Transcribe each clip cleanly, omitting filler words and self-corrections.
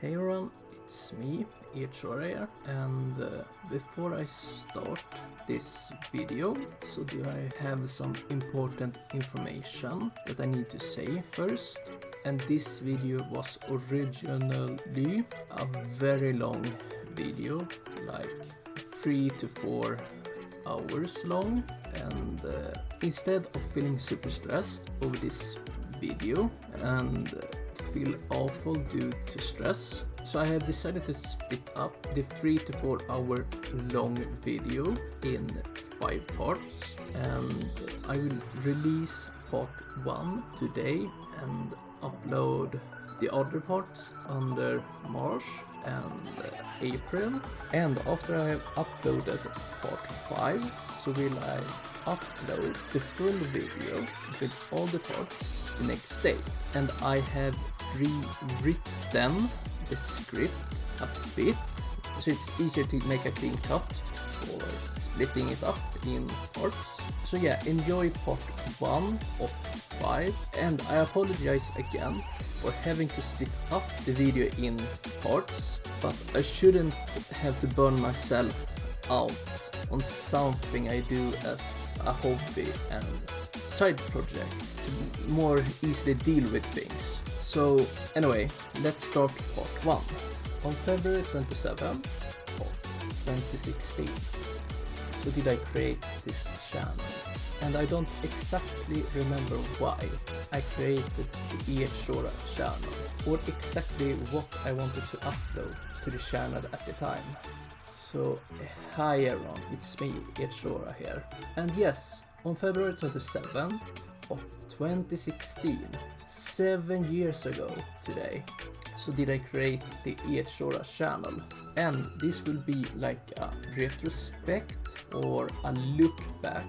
Hey everyone, it's me, EH-Sora here, and before I start this video, so do I have some important information that I need to say first. And this video was originally a very long video, like 3 to 4 hours long, and instead of feeling super stressed over this video and feel awful due to stress, so I have decided to split up the 3 to 4 hour long video in 5 parts, and I will release part 1 today and upload the other parts under March and April, and after I have uploaded part 5, so will I upload the full video with all the parts the next day. And I have rewritten the script a bit, so it's easier to make a clean cut for splitting it up in parts. So yeah, enjoy part 1 of 5, and I apologize again for having to split up the video in parts, but I shouldn't have to burn myself out on something I do as a hobby and side project to more easily deal with things. So anyway, let's start part 1. On February 27th of 2016, so did I create this channel, and I don't exactly remember why I created the EH-Sora channel or exactly what I wanted to upload to the channel at the time. So hi everyone, it's me, EH-Sora here. And yes, on February 27th of 2016, 7 years ago today, so did I create the EH-Sora channel. And this will be like a retrospect or a look back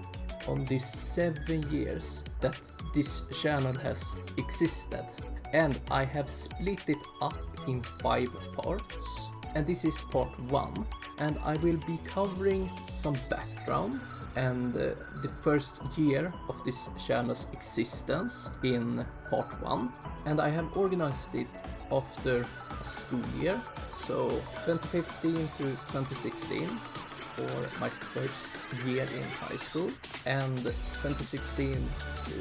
on these 7 years that this channel has existed. And I have split it up in 5 parts. And this is part 1, and I will be covering some background and the first year of this channel's existence in part 1, and I have organized it after a school year, so 2015 to 2016 for my first year in high school, and 2016 to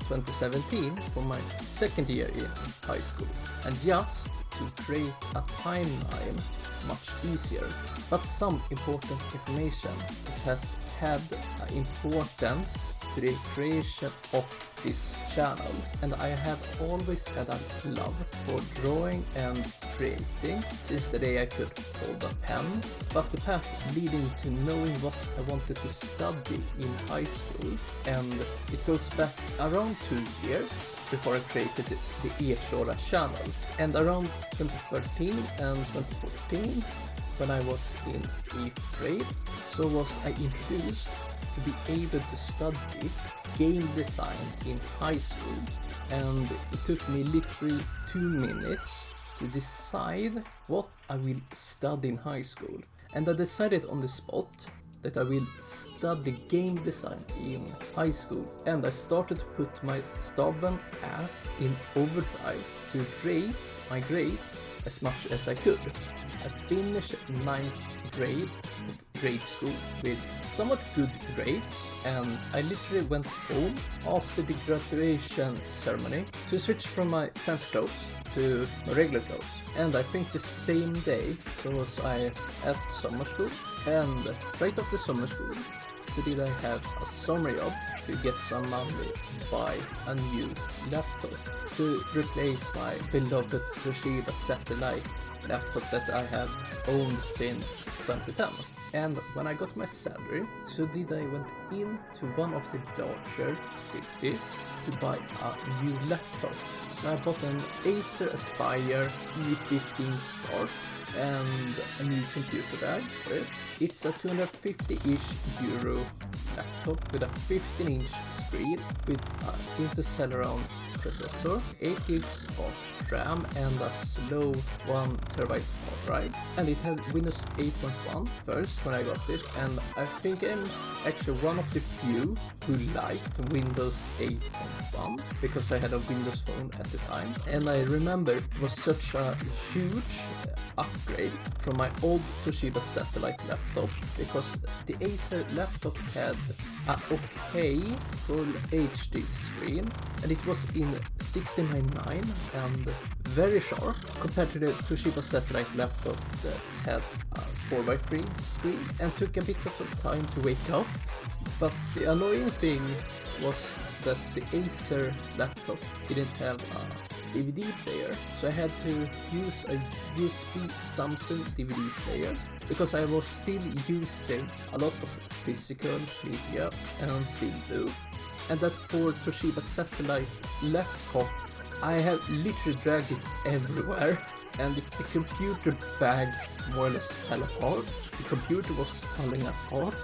2017 for my second year in high school, and just to create a timeline much easier. But some important information that has had importance to the creation of this channel, and I have always had a love for drawing and creating since the day I could hold a pen, but the path leading to knowing what I wanted to study in high school, and it goes back around 2 years before I created the EH-Sora channel, and around 2013 and 2014 when I was in 8th grade, so was I introduced to be able to study game design in high school, and it took me literally 2 minutes to decide what I will study in high school, and I decided on the spot that I will study game design in high school, and I started to put my stubborn ass in overdrive to raise my grades as much as I could. I finished 9th grade school with somewhat good grades, and I literally went home after the graduation ceremony to switch from my fancy clothes to my regular clothes. And I think the same day, so was I at summer school, and right after summer school, so did I have a summer job to get some money to buy a new laptop to replace my beloved Toshiba satellite laptop that I have owned since 2010. And when I got my salary, so did I went into one of the larger cities to buy a new laptop. So I bought an Acer Aspire E15 Start and a new computer bag for it. It's a 250-ish euro laptop with a 15-inch screen with an Intel Celeron processor, 8 gigs of RAM and a slow 1TB hard drive, and it had Windows 8.1 first when I got it, and I think I'm actually one of the few who liked Windows 8.1 because I had a Windows phone at the time, and I remember it was such a huge upgrade from my old Toshiba satellite laptop, because the Acer laptop had a okay full HD screen, and it was in 16:9 and very sharp compared to the Toshiba satellite laptop that had a 4:3 screen and took a bit of time to wake up. But the annoying thing was that the Acer laptop didn't have a DVD player, so I had to use a USB Samsung DVD player, because I was still using a lot of physical media and still do. And that poor Toshiba satellite laptop, I have literally dragged it everywhere, and the computer bag more or less fell apart. The computer was falling apart,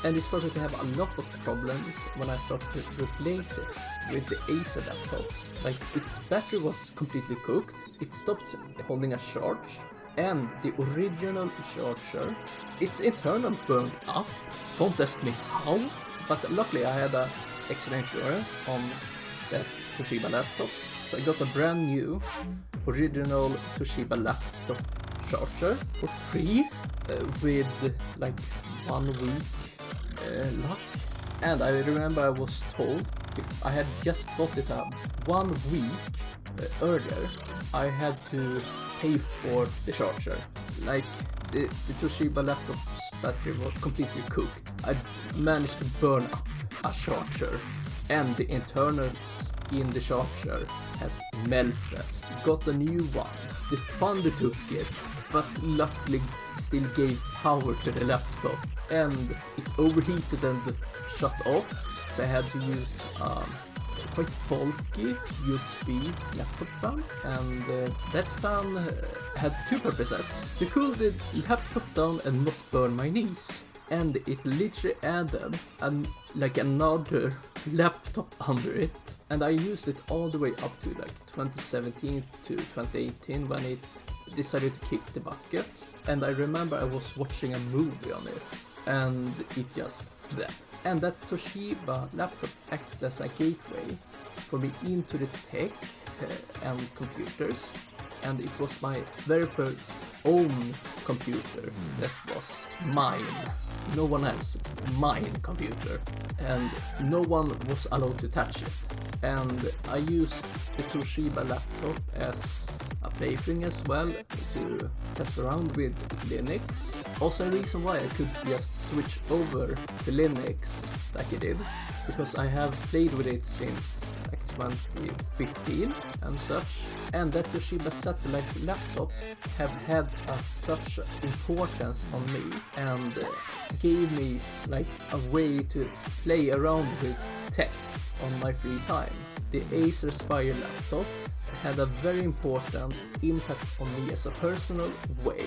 and it started to have a lot of problems when I started to replace it with the Acer laptop. Like, its battery was completely cooked, it stopped holding a charge, and the original charger, its internal burned up. Don't ask me how, but luckily I had a extra insurance on that Toshiba laptop, so I got a brand new original Toshiba laptop charger for free with like 1 week luck. And I remember I was told if I had just bought it 1 week earlier, I had to pay for the charger. Like, the Toshiba laptop's battery was completely cooked. I managed to burn up a charger, and the internals in the charger had melted. Got a new one. The funder took it, but luckily still gave power to the laptop, and it overheated and shut off, so I had to use quite bulky USB laptop fan, and that fan had 2 purposes: to cool the laptop down and not burn my knees, and it literally added another laptop under it. And I used it all the way up to like 2017 to 2018 when it decided to kick the bucket. And I remember I was watching a movie on it, and it just bleh. And that Toshiba laptop acted as a gateway for me into the tech and computers, and it was my very first own computer that was mine. No one else, mine computer, and no one was allowed to touch it. And I used the Toshiba laptop as a plaything as well, to test around with Linux. Also a reason why I could just switch over to Linux like I did, because I have played with it since like 2015 and such. And that Toshiba satellite laptop have had such importance on me, and gave me like a way to play around with tech on my free time. The Acer Spire laptop had a very important impact on me as a personal way,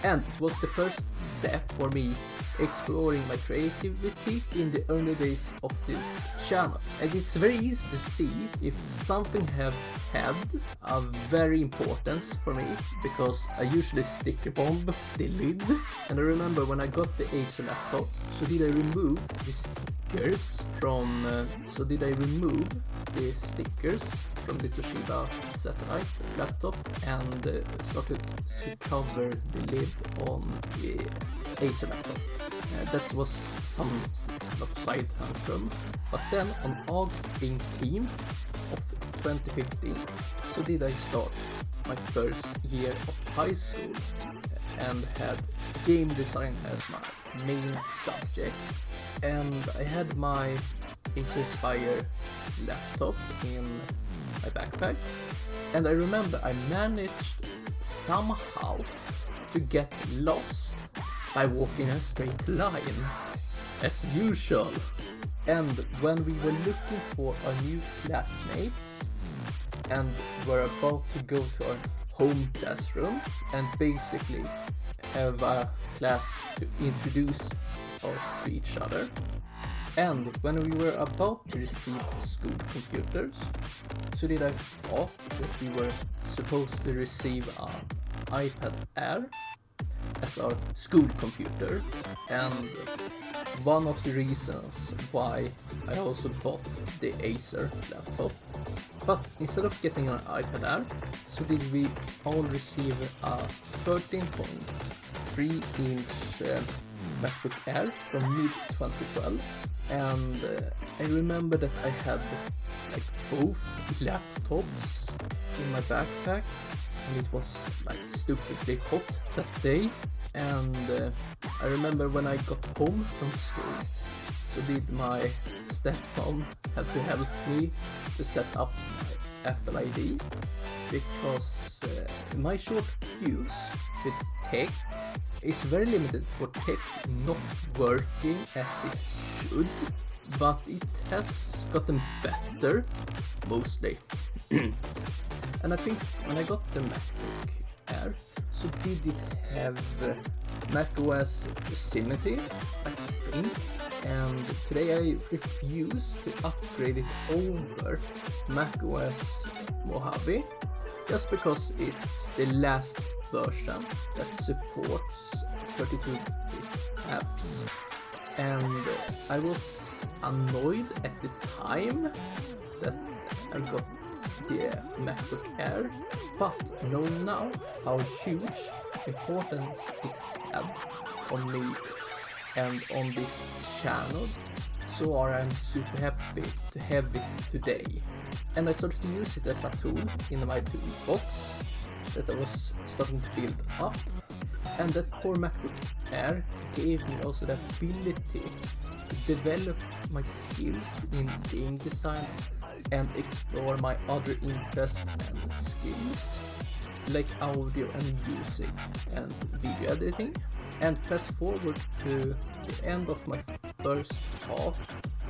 and it was the first step for me exploring my creativity in the early days of this channel. And it's very easy to see if something have had a very importance for me, because I usually sticker bomb the lid. And I remember when I got the Acer laptop, so did I remove the stickers from the Toshiba satellite laptop, and started to cover the lid on the Acer laptop. That was some kind of side tantrum. But then on August 18th of 2015, so did I start my first year of high school, and had game design as my main subject. And I had my Acer Spire laptop in my backpack, and I remember I managed somehow to get lost by walking a straight line, as usual. And when we were looking for our new classmates, and were about to go to our home classroom and basically have a class to introduce us to each other, and when we were about to receive school computers, so did I thought that we were supposed to receive an iPad Air as our school computer. And one of the reasons why I also bought the Acer laptop But instead of getting an iPad Air, so did we all receive a 13.3-inch MacBook Air from mid-2012. And I remember that I had like both laptops in my backpack, and it was like stupidly hot that day. And I remember when I got home from school, so did my stepmom have to help me to set up my Apple ID, because my short fuse with tech is very limited for tech not working as it should, but it has gotten better mostly. And I think when I got the MacBook Air, so did it have macOS Yosemite, I think, and today I refuse to upgrade it over macOS Mojave, just because it's the last version that supports 32-bit apps. And I was annoyed at the time that I got the MacBook Air, but knowing now how huge importance it had on me and on this channel, so I'm super happy to have it today. And I started to use it as a tool in my toolbox that I was starting to build up. And that poor MacBook Air gave me also the ability to develop my skills in game design and explore my other interests and skills, like audio and music and video editing. And fast forward to the end of my first half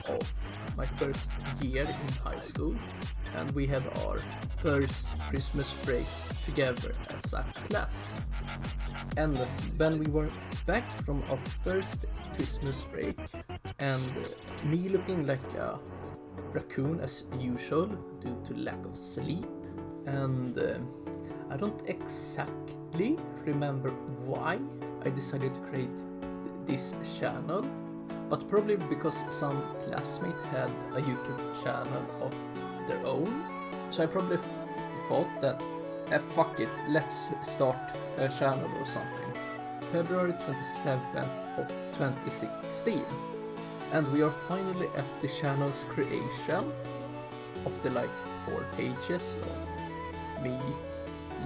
of my first year in high school, and we had our first Christmas break together as a class. And when we were back from our first Christmas break, and me looking like a raccoon as usual due to lack of sleep, and I don't exactly remember why I decided to create this channel, but probably because some classmate had a YouTube channel of their own. So I probably thought that, fuck it, let's start a channel or something. February 27th of 2016. And we are finally at the channel's creation of the 4 pages of me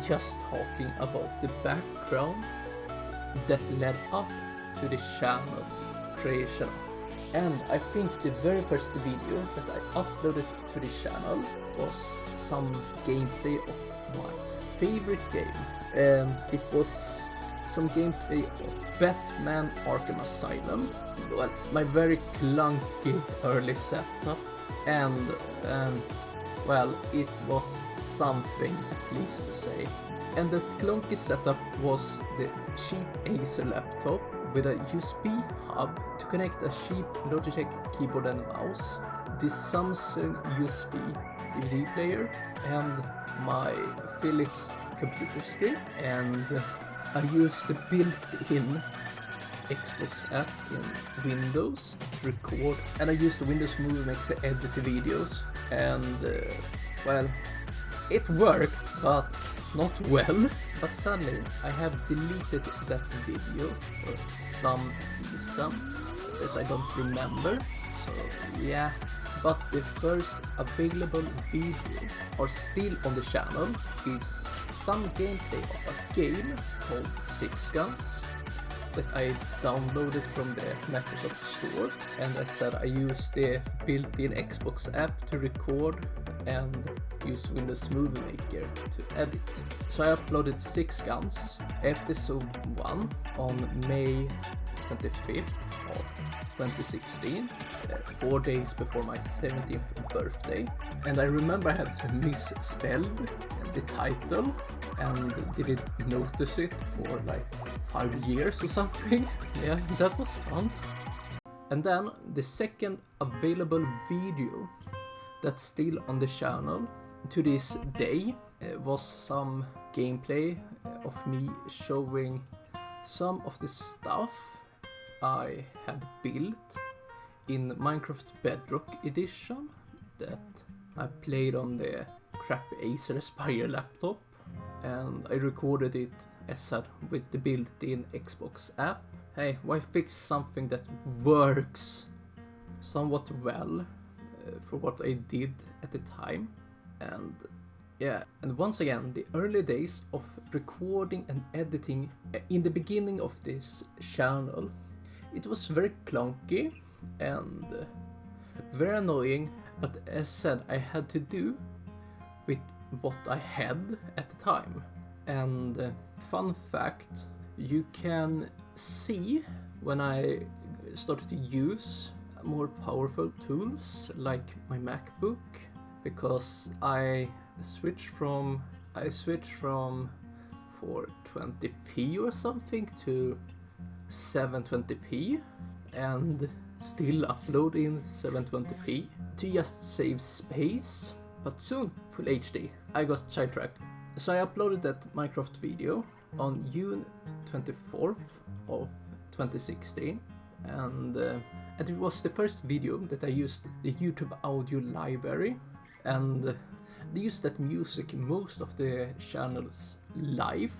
just talking about the background that led up to the channel's creation. And I think the very first video that I uploaded to the channel was some gameplay of my favorite game. It was some gameplay of Batman Arkham Asylum. Well, my very clunky early setup, and well, it was something at least to say. And that clunky setup was the cheap Acer laptop with a USB hub to connect a cheap Logitech keyboard and mouse, the Samsung USB DVD player, and my Philips computer screen. And I used the built-in Xbox app in Windows to record, and I used the Windows Movie Maker to edit the videos, and well, it worked, but not well. But sadly, I have deleted that video for some reason that I don't remember, so yeah. But the first available video are still on the channel is some gameplay of a game called Six Guns that I downloaded from the Microsoft Store, and I said I used the built-in Xbox app to record and use Windows Movie Maker to edit. So I uploaded Six Guns episode 1 on May 25th of 2016, 4 days before my 17th birthday. And I remember I had misspelled the title and didn't notice it for 5 years or something. Yeah, that was fun. And then the second available video that's still on the channel to this day was some gameplay of me showing some of the stuff I had built in Minecraft Bedrock edition that I played on the crappy Acer Aspire laptop, and I recorded it as said with the built-in Xbox app. Hey, why fix something that works somewhat well for what I did at the time? And yeah, and once again, the early days of recording and editing in the beginning of this channel, it was very clunky and very annoying, but as said, I had to do with what I had at the time. And fun fact, you can see when I started to use more powerful tools like my MacBook, because I switched from 420p or something to 720p, and still upload in 720p to just save space, but soon Full HD. I got sidetracked. So I uploaded that Minecraft video on June 24th of 2016, and it was the first video that I used the YouTube audio library, and they used that music in most of the channel's live.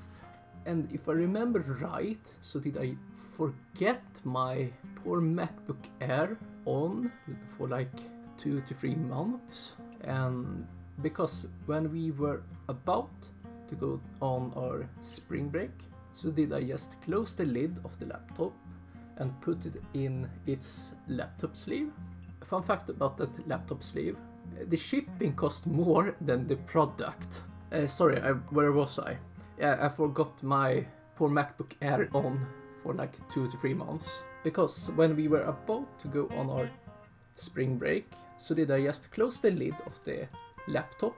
And if I remember right, so did I forget my poor MacBook Air on for like 2 to 3 months, and because when we were about to go on our spring break, so did I just close the lid of the laptop and put it in its laptop sleeve. Fun fact about that laptop sleeve, the shipping cost more than the product. Sorry, where was I? Yeah, I forgot my poor MacBook Air on for like 2 to 3 months, because when we were about to go on our spring break, so did I just close the lid of the laptop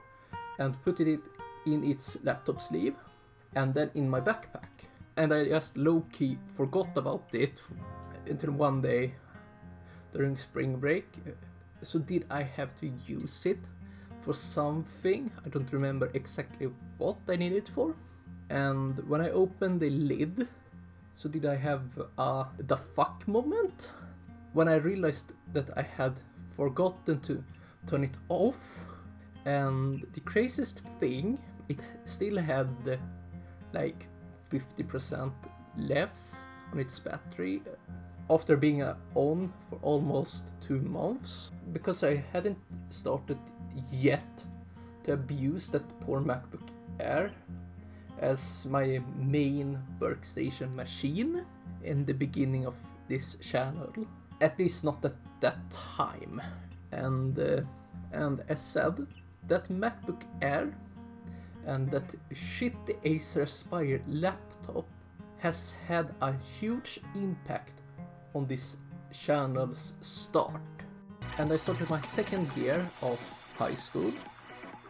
and put it in its laptop sleeve and then in my backpack, and I just low-key forgot about it until one day during spring break. So did I have to use it for something? I don't remember exactly what I needed it for. And when I opened the lid, so did I have a the fuck moment when I realized that I had forgotten to turn it off. And the craziest thing, it still had like 50% left on its battery after being on for almost 2 months, because I hadn't started yet to abuse that poor MacBook Air as my main workstation machine in the beginning of this channel, at least not at that time. And as said, that MacBook Air and that shitty Acer Aspire laptop has had a huge impact on this channel's start. And I started my second year of high school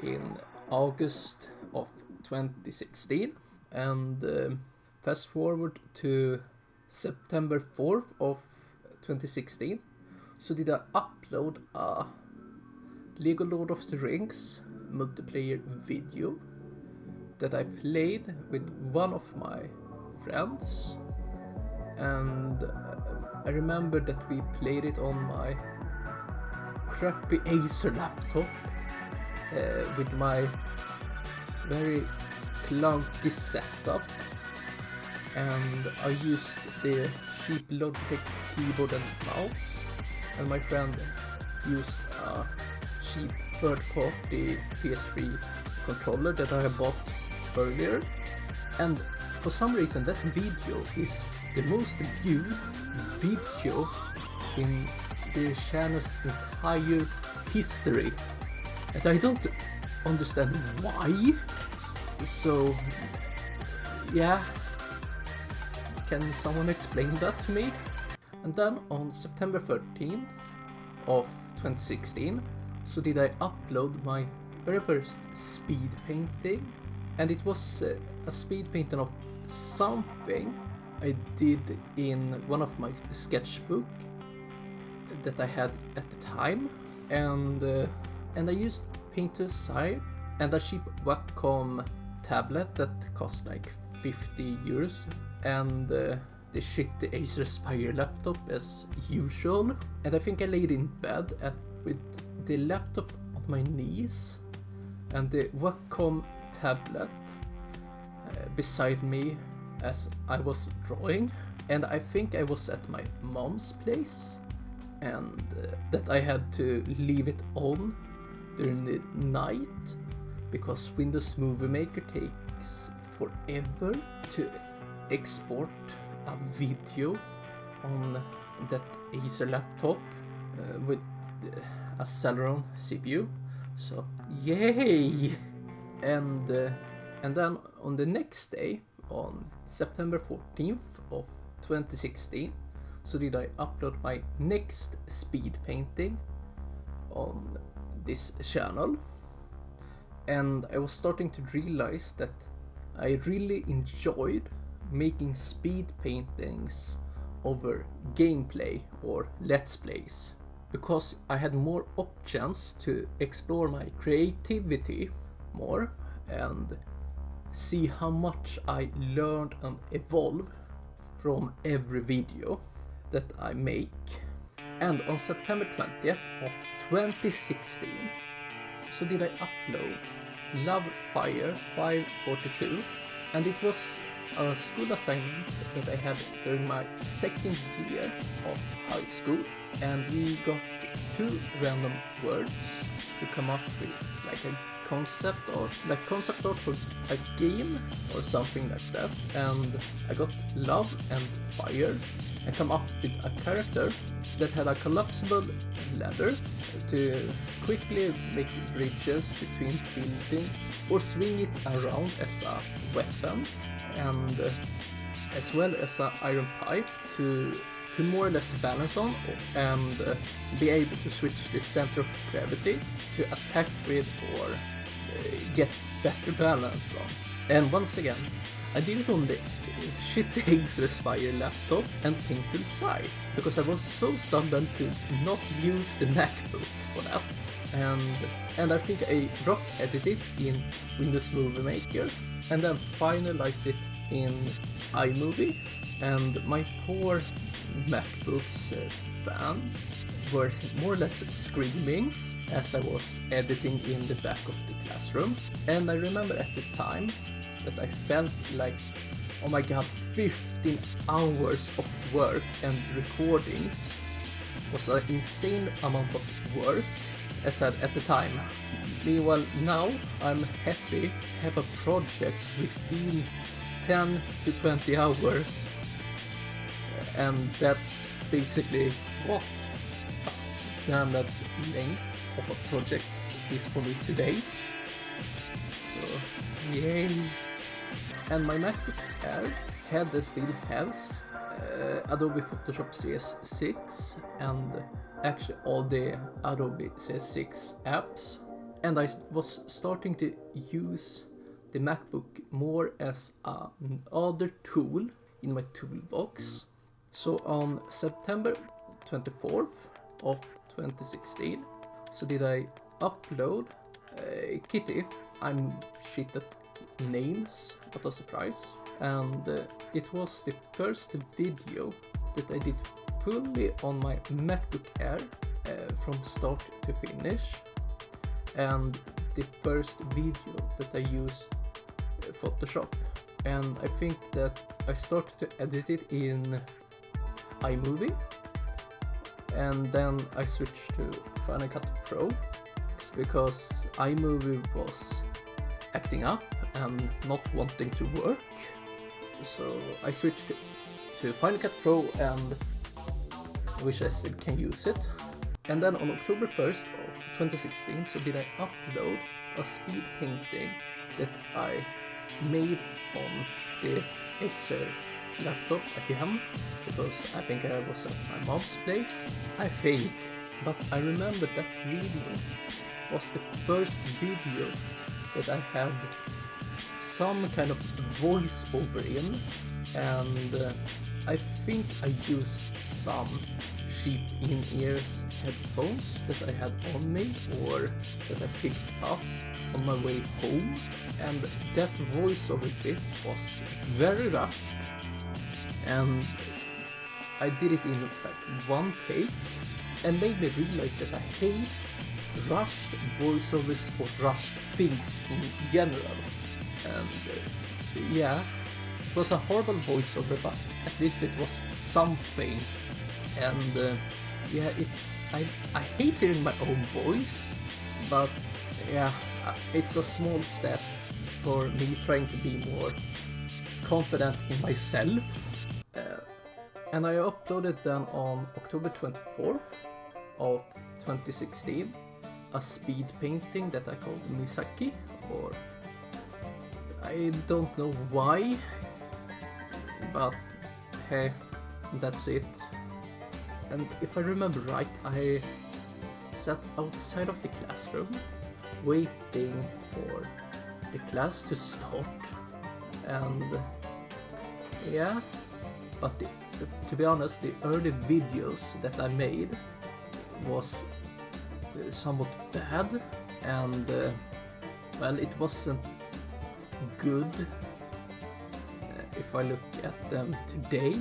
in August of 2016, and fast forward to September 4th of 2016, so did I upload a Lego Lord of the Rings multiplayer video that I played with one of my friends, and I remember that we played it on my crappy Acer laptop with my very clunky setup, and I used the cheap Logitech keyboard and mouse, and my friend used a cheap third-party PS3 controller that I had bought earlier. And for some reason that video is the most viewed video in the channel's entire history, and I don't understand why. So yeah, can someone explain that to me? And then on September 13th of 2016, so did I upload my very first speed painting, and it was a speed painting of something I did in one of my sketchbook that I had at the time, and I used Paint to Side and a cheap Wacom tablet that cost like 50 euros, and the shitty Acer Aspire laptop as usual. And I think I laid in bed with the laptop on my knees and the Wacom tablet beside me as I was drawing, and I think I was at my mom's place, and that I had to leave it on during the night because Windows Movie Maker takes forever to export a video on that Acer laptop with a Celeron CPU. So yay! And then on the next day, on September 14th of 2016, so did I upload my next speed painting on this channel, and I was starting to realize that I really enjoyed making speed paintings over gameplay or let's plays, because I had more options to explore my creativity more and see how much I learned and evolved from every video that I make. And on September 20th of 2016, so did I upload Love Fire 542, and it was a school assignment that I had during my second year of high school, and we got 2 random words to come up with like a concept art for a game or something like that, and I got love and fire and come up with a character that had a collapsible ladder to quickly make bridges between buildings or swing it around as a weapon, and as well as an iron pipe to more or less balance on and be able to switch the center of gravity to attack with or get better balance on. And once again, I did it on the shitty Acer Aspire laptop and Painted side because I was so stubborn to not use the MacBook for that. And I think I rough edited it in Windows Movie Maker and then finalized it in iMovie. And my poor MacBook's fans were more or less screaming as I was editing in the back of the classroom. And I remember at the time that I felt like, oh my god, 15 hours of work and recordings was an insane amount of work, as said at the time. Meanwhile, now I'm happy to have a project within 10 to 20 hours, and that's basically what a standard length of a project is for me today. So, yay! And my MacBook Air still has Adobe Photoshop CS6 and actually all the Adobe CS6 apps, and I was starting to use the MacBook more as another tool in my toolbox. So on September 24th of 2016, so did I upload Kitty. I'm shit at names, what a surprise. And it was the first video that I did fully on my MacBook Air from start to finish, and the first video that I used Photoshop. And I think that I started to edit it in iMovie, and then I switched to Final Cut Pro. It's because iMovie was acting up and not wanting to work, so I switched to Final Cut Pro, and I wish I still can use it. And then on October 1st of 2016, so did I upload a speed painting that I made on the Acer laptop again, because I think I was at my mom's place, I think. But I remember that video was the first video that I had some kind of voiceover in, and I think I used some cheap in-ears headphones that I had on me or that I picked up on my way home, and that voiceover bit was very rushed, and I did it in like one take and made me realize that I hate rushed voiceovers or rushed things in general. And yeah, it was a horrible voiceover, but at least it was something. And yeah, I hate hearing my own voice, but yeah, it's a small step for me trying to be more confident in myself. And I uploaded then on October 24th of 2016 a speed painting that I called Misaki, or I don't know why, but hey, that's it. And if I remember right, I sat outside of the classroom waiting for the class to start, and yeah, but to be honest, the early videos that I made was somewhat bad, and well, it wasn't good if I look at them today,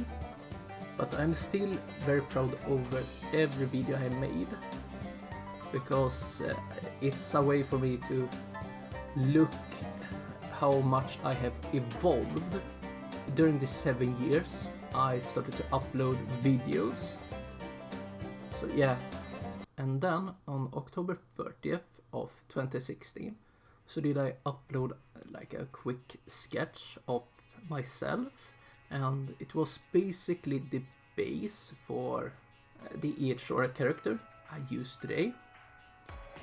but I'm still very proud over every video I made, because it's a way for me to look how much I have evolved. During the 7 years I started to upload videos, so yeah. And then on October 30th of 2016, so did I upload like a quick sketch of myself, and it was basically the base for the EH-Sora character I use today.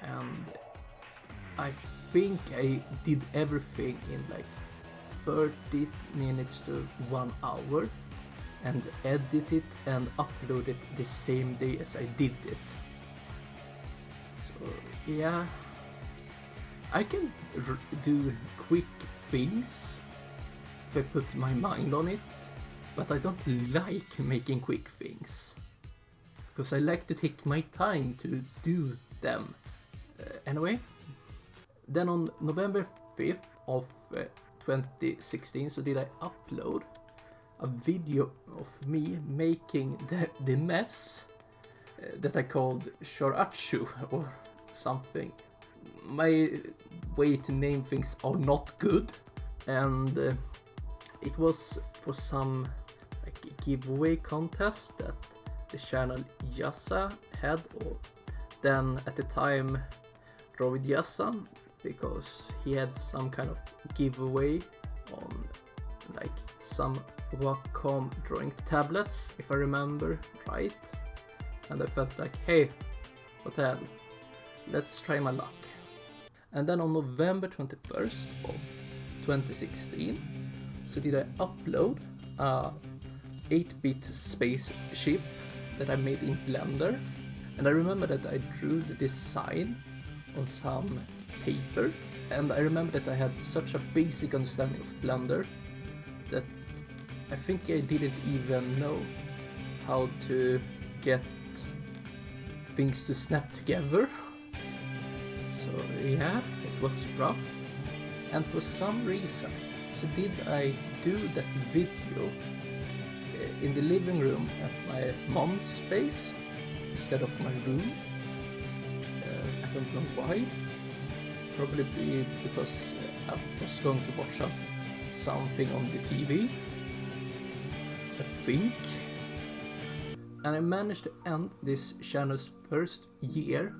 And I think I did everything in like 30 minutes to 1 hour, and edited and uploaded the same day as I did it. So yeah, I can do quick things if I put my mind on it, but I don't like making quick things, because I like to take my time to do them. Anyway, then on November 5th of 2016, so did I upload a video of me making the mess that I called Shorachu or something. My way to name things are not good, and it was for some like giveaway contest that the channel Yasa had, or then at the time Rovid Yasa, because he had some kind of giveaway on like some Wacom drawing tablets, if I remember right. And I felt like, hey, what the hell, let's try my luck. And then on November 21st of 2016, so did I upload a 8-bit spaceship that I made in Blender. And I remember that I drew the design on some paper, and I remember that I had such a basic understanding of Blender that I think I didn't even know how to get things to snap together. So yeah, it was rough. And for some reason, so did I do that video in the living room at my mom's place instead of my room. I don't know why. Probably because I was going to watch something on the TV, I think. And I managed to end this channel's first year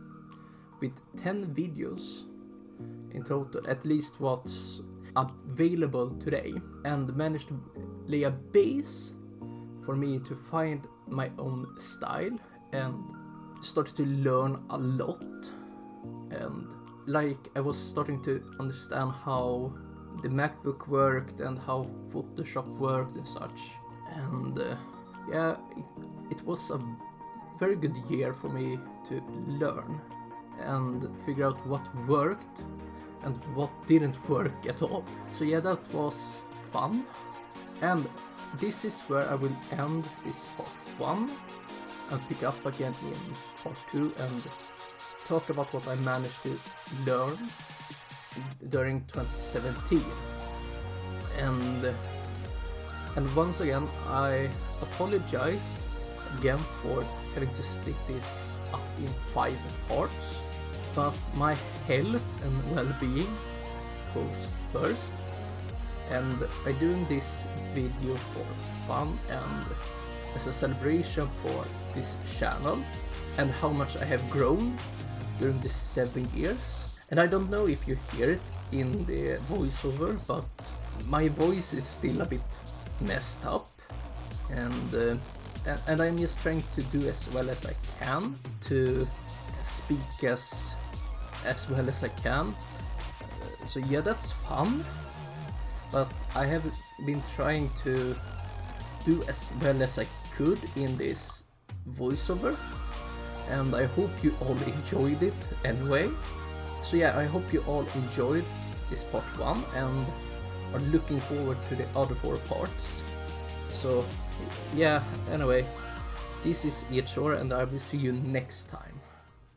with 10 videos in total, at least what's available today, and managed to lay a base for me to find my own style and started to learn a lot. And like I was starting to understand how the MacBook worked and how Photoshop worked and such. And yeah, it was a very good year for me to learn and figure out what worked and what didn't work at all. So yeah, that was fun. And this is where I will end this part 1 and pick up again in part 2 and talk about what I managed to learn during 2017. And once again, I apologize again for having to split this up in 5 parts, but my health and well-being goes first, and I'm doing this video for fun and as a celebration for this channel and how much I have grown during the 7 years. And I don't know if you hear it in the voiceover, but my voice is still a bit messed up, and I'm just trying to do as well as I can to speak as well as I can. So yeah, that's fun, but I have been trying to do as well as I could in this voiceover, and I hope you all enjoyed it anyway. So yeah, I hope you all enjoyed this part 1 and are looking forward to the other 4 parts. So yeah, anyway, this is EH-Sora and I will see you next time.